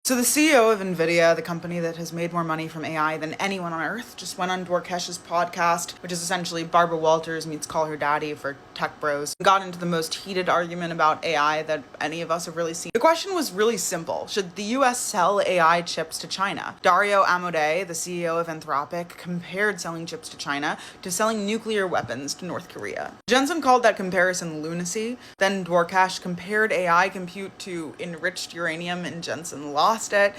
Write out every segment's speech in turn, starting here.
So the CEO of NVIDIA, the company that has made more money from AI than anyone on earth, just went on Dwarkesh's podcast, which is essentially Barbara Walters meets Call Her Daddy for tech bros, got into the most heated argument about AI that any of us have really seen. The question was really simple. Should the US sell AI chips to China? Dario Amodei, the CEO of Anthropic, compared selling chips to China to selling nuclear weapons to North Korea. Jensen called that comparison lunacy. Then Dwarkesh compared AI compute to enriched uranium, and Jensen lost it.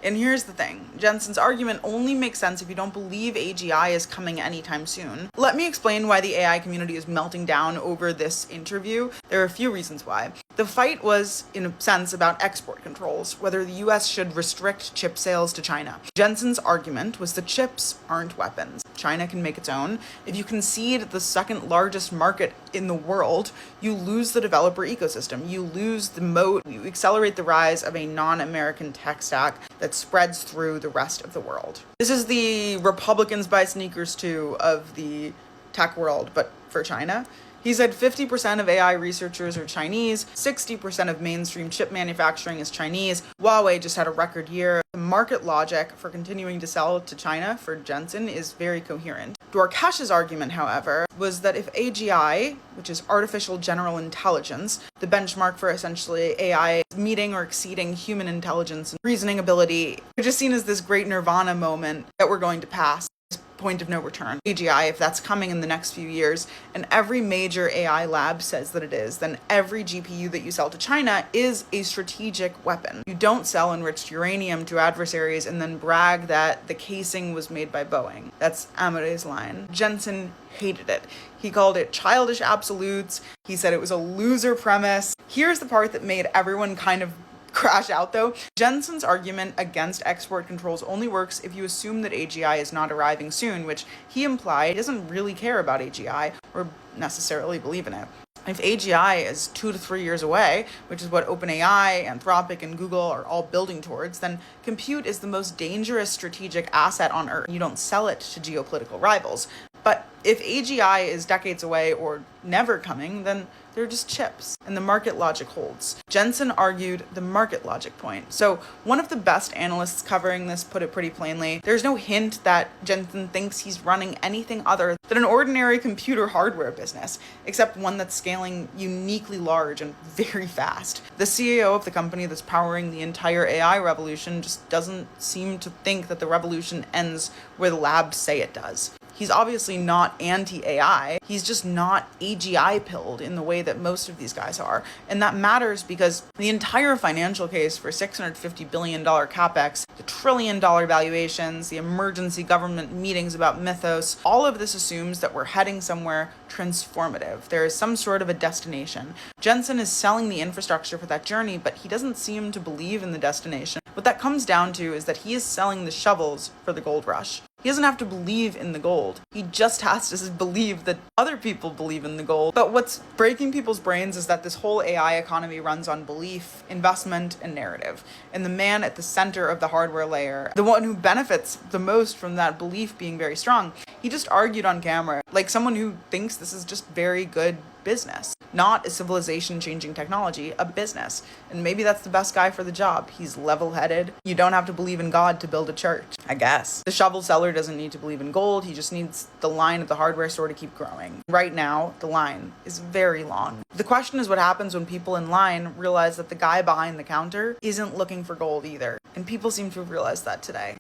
And here's the thing. Jensen's argument only makes sense if you don't believe AGI is coming anytime soon. Let me explain why the AI community is melting down over this interview. There are a few reasons why. The fight was, in a sense, about export controls, whether the US should restrict chip sales to China. Jensen's argument was that chips aren't weapons. China can make its own. If you concede the second largest market in the world, you lose the developer ecosystem. You lose the moat. You accelerate the rise of a non-American tech stack that spreads through the rest of the world. This is the Republicans buy sneakers too of the tech world, but for China. He said 50% of AI researchers are Chinese, 60% of mainstream chip manufacturing is Chinese. Huawei just had a record year. The market logic for continuing to sell to China for Jensen is very coherent. Dwarkesh's argument, however, was that if AGI, which is artificial general intelligence, the benchmark for essentially AI meeting or exceeding human intelligence and reasoning ability, they're just seen as this great nirvana moment that we're going to pass. Point of no return. AGI, if that's coming in the next few years, and every major AI lab says that it is, then every GPU that you sell to China is a strategic weapon. You don't sell enriched uranium to adversaries and then brag that the casing was made by Boeing. That's Amodei's line. Jensen hated it. He called it childish absolutes. He said it was a loser premise. Here's the part that made everyone kind of crash out though. Jensen's argument against export controls only works if you assume that AGI is not arriving soon, which he implied he doesn't really care about AGI or necessarily believe in it. If AGI is 2 to 3 years away, which is what OpenAI, Anthropic, and Google are all building towards, then compute is the most dangerous strategic asset on Earth. You don't sell it to geopolitical rivals. But if AGI is decades away or never coming, then they're just chips, and the market logic holds. Jensen argued the market logic point. So one of the best analysts covering this put it pretty plainly. There's no hint that Jensen thinks he's running anything other than an ordinary computer hardware business, except one that's scaling uniquely large and very fast. The CEO of the company that's powering the entire AI revolution just doesn't seem to think that the revolution ends where the labs say it does. He's obviously not anti-AI. He's just not AGI pilled in the way that most of these guys are. And that matters because the entire financial case for $650 billion capex, the $1 trillion valuations, the emergency government meetings about mythos, all of this assumes that we're heading somewhere transformative. There is some sort of a destination. Jensen is selling the infrastructure for that journey, but he doesn't seem to believe in the destination. What that comes down to is that he is selling the shovels for the gold rush. He doesn't have to believe in the gold. He just has to believe that other people believe in the gold. But what's breaking people's brains is that this whole AI economy runs on belief, investment, and narrative. And the man at the center of the hardware layer, the one who benefits the most from that belief being very strong, he just argued on camera like someone who thinks this is just very good business, not a civilization-changing technology, a business. And maybe that's the best guy for the job. He's level-headed. You don't have to believe in God to build a church, I guess. The shovel seller doesn't need to believe in gold. He just needs the line at the hardware store to keep growing. Right now, the line is very long. The question is what happens when people in line realize that the guy behind the counter isn't looking for gold either. And people seem to have realized that today.